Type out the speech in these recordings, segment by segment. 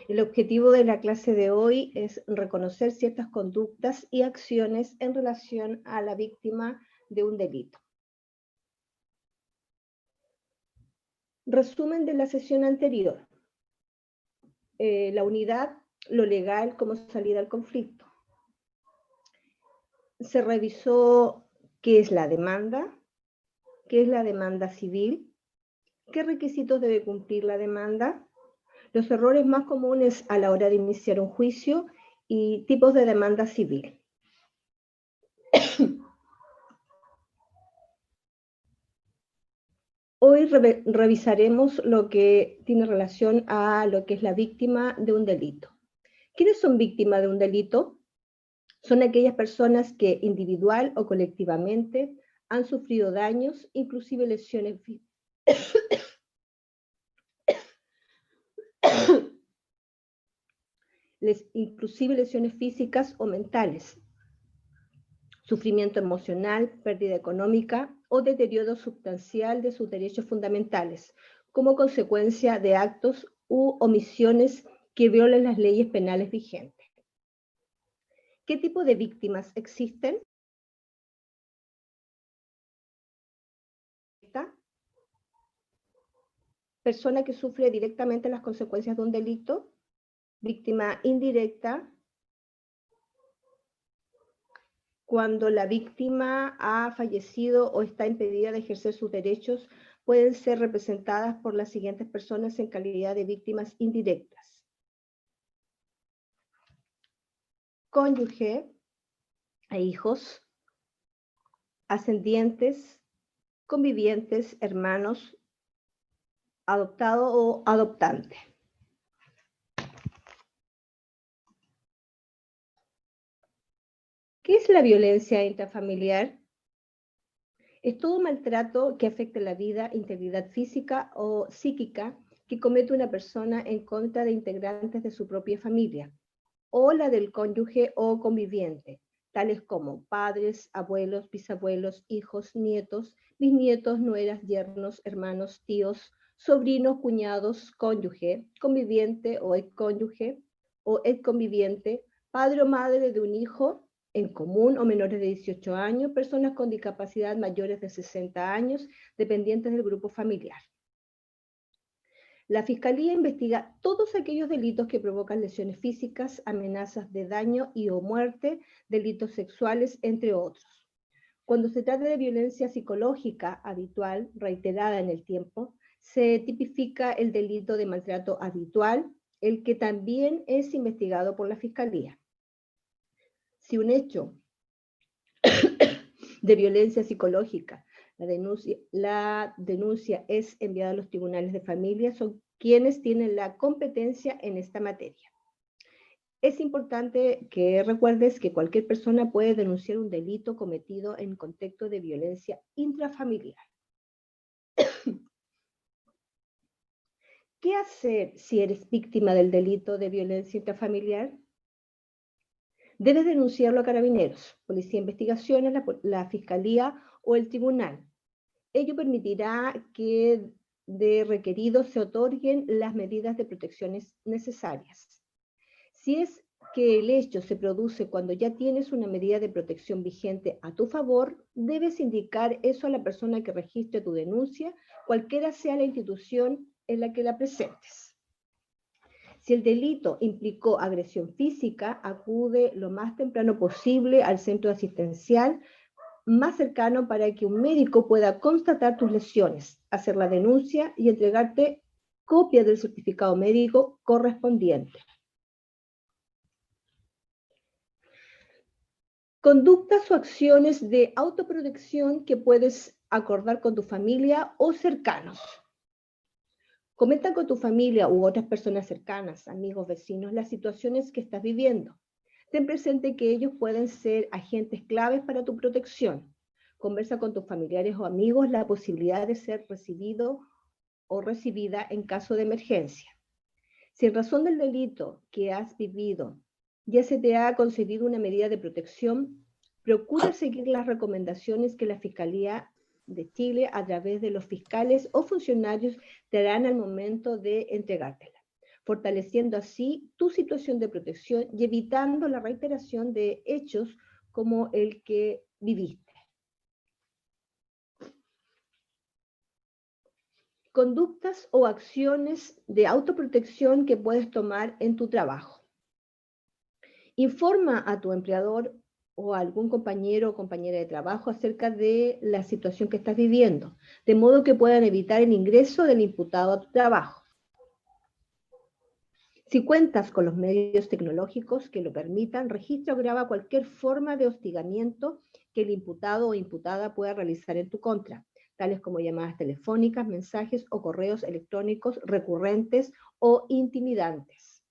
El objetivo de la clase de hoy es reconocer ciertas conductas y acciones en relación a la víctima de un delito. Resumen de la sesión anterior. La unidad, lo legal como salida al conflicto. Se revisó qué es la demanda civil, qué requisitos debe cumplir la demanda, los errores más comunes a la hora de iniciar un juicio y tipos de demanda civil. Hoy revisaremos lo que tiene relación a lo que es la víctima de un delito. ¿Quiénes son víctimas de un delito? Son aquellas personas que individual o colectivamente han sufrido daños, inclusive lesiones físicas o mentales, sufrimiento emocional, pérdida económica o deterioro sustancial de sus derechos fundamentales, como consecuencia de actos u omisiones que violen las leyes penales vigentes. ¿Qué tipo de víctimas existen? Persona que sufre directamente las consecuencias de un delito. Víctima indirecta, cuando la víctima ha fallecido o está impedida de ejercer sus derechos, pueden ser representadas por las siguientes personas en calidad de víctimas indirectas: cónyuge e hijos, ascendientes, convivientes, hermanos, adoptado o adoptante. ¿Qué es la violencia intrafamiliar? Es todo maltrato que afecta la vida, integridad física o psíquica que comete una persona en contra de integrantes de su propia familia, o la del cónyuge o conviviente, tales como padres, abuelos, bisabuelos, hijos, nietos, bisnietos, nueras, yernos, hermanos, tíos, sobrinos, cuñados, cónyuge, conviviente o exconviviente, padre o madre de un hijo en común o menores de 18 años, personas con discapacidad mayores de 60 años, dependientes del grupo familiar. La Fiscalía investiga todos aquellos delitos que provocan lesiones físicas, amenazas de daño y o muerte, delitos sexuales, entre otros. Cuando se trata de violencia psicológica habitual, reiterada en el tiempo, se tipifica el delito de maltrato habitual, el que también es investigado por la Fiscalía. Si un hecho de violencia psicológica, la denuncia es enviada a los tribunales de familia, son quienes tienen la competencia en esta materia. Es importante que recuerdes que cualquier persona puede denunciar un delito cometido en contexto de violencia intrafamiliar. ¿Qué hacer si eres víctima del delito de violencia intrafamiliar? Debes denunciarlo a Carabineros, Policía de Investigaciones, la Fiscalía o el Tribunal. Ello permitirá que de requeridos se otorguen las medidas de protección necesarias. Si es que el hecho se produce cuando ya tienes una medida de protección vigente a tu favor, debes indicar eso a la persona que registre tu denuncia, cualquiera sea la institución en la que la presentes. Si el delito implicó agresión física, acude lo más temprano posible al centro asistencial más cercano para que un médico pueda constatar tus lesiones, hacer la denuncia y entregarte copia del certificado médico correspondiente. Conductas o acciones de autoprotección que puedes acordar con tu familia o cercanos. Comenta con tu familia u otras personas cercanas, amigos, vecinos, las situaciones que estás viviendo. Ten presente que ellos pueden ser agentes claves para tu protección. Conversa con tus familiares o amigos la posibilidad de ser recibido o recibida en caso de emergencia. Si en razón del delito que has vivido ya se te ha concedido una medida de protección, procura seguir las recomendaciones que la Fiscalía de Chile a través de los fiscales o funcionarios te darán al momento de entregártela. fortaleciendo así tu situación de protección y evitando la reiteración de hechos como el que viviste. Conductas o acciones de autoprotección que puedes tomar en tu trabajo. Informa a tu empleador o a algún compañero o compañera de trabajo acerca de la situación que estás viviendo, de modo que puedan evitar el ingreso del imputado a tu trabajo. Si cuentas con los medios tecnológicos que lo permitan, registra o graba cualquier forma de hostigamiento que el imputado o imputada pueda realizar en tu contra, tales como llamadas telefónicas, mensajes o correos electrónicos recurrentes o intimidantes.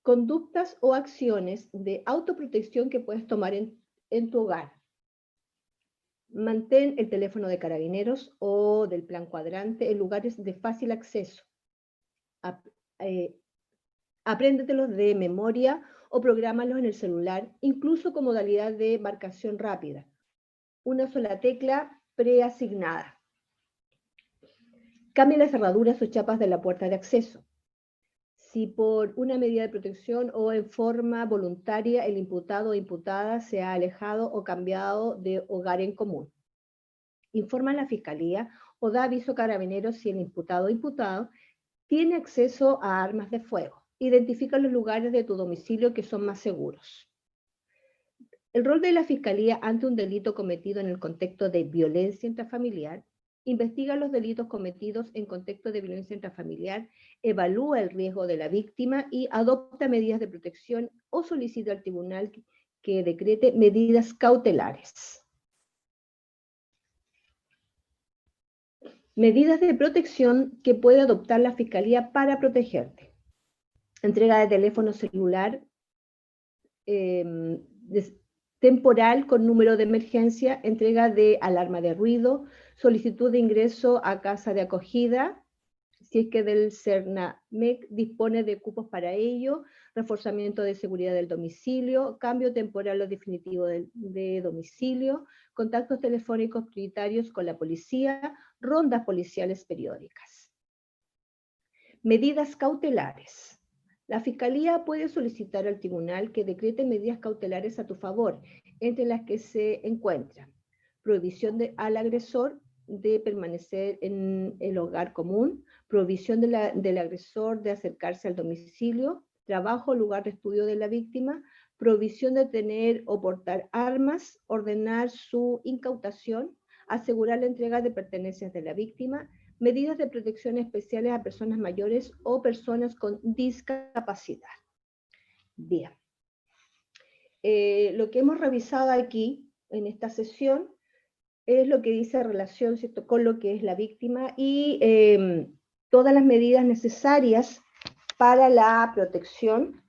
Conductas o acciones de autoprotección que puedes tomar en tu hogar. Mantén el teléfono de carabineros o del plan cuadrante en lugares de fácil acceso. Apréndetelos de memoria o prográmalos en el celular, incluso con modalidad de marcación rápida. Una sola tecla preasignada. Cambia las cerraduras o chapas de la puerta de acceso. Si por una medida de protección o en forma voluntaria el imputado o imputada se ha alejado o cambiado de hogar en común. Informa a la Fiscalía o da aviso a Carabineros si el imputado o imputado tiene acceso a armas de fuego. Identifica los lugares de tu domicilio que son más seguros. El rol de la Fiscalía ante un delito cometido en el contexto de violencia intrafamiliar: investiga los delitos cometidos en contexto de violencia intrafamiliar, evalúa el riesgo de la víctima y adopta medidas de protección o solicita al tribunal que decrete medidas cautelares. Medidas de protección que puede adoptar la Fiscalía para protegerte. Entrega de teléfono celular temporal con número de emergencia, entrega de alarma de ruido, solicitud de ingreso a casa de acogida, si es que del CERNAMEC dispone de cupos para ello, reforzamiento de seguridad del domicilio, cambio temporal o definitivo de domicilio, contactos telefónicos prioritarios con la policía, rondas policiales periódicas. Medidas cautelares. La Fiscalía puede solicitar al tribunal que decrete medidas cautelares a tu favor, entre las que se encuentran prohibición al agresor de permanecer en el hogar común, prohibición del agresor de acercarse al domicilio, trabajo o lugar de estudio de la víctima, prohibición de tener o portar armas, ordenar su incautación, asegurar la entrega de pertenencias de la víctima, medidas de protección especiales a personas mayores o personas con discapacidad. Bien. Lo que hemos revisado aquí en esta sesión es lo que dice relación, ¿cierto?, con lo que es la víctima y todas las medidas necesarias para la protección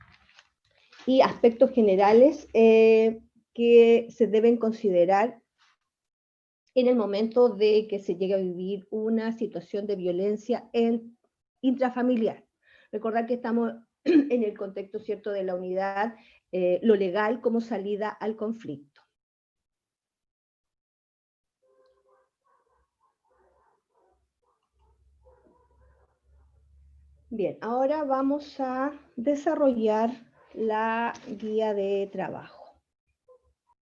y aspectos generales que se deben considerar en el momento de que se llegue a vivir una situación de violencia intrafamiliar. Recordar que estamos en el contexto, ¿cierto?, de la unidad, lo legal como salida al conflicto. Bien, ahora vamos a desarrollar la guía de trabajo.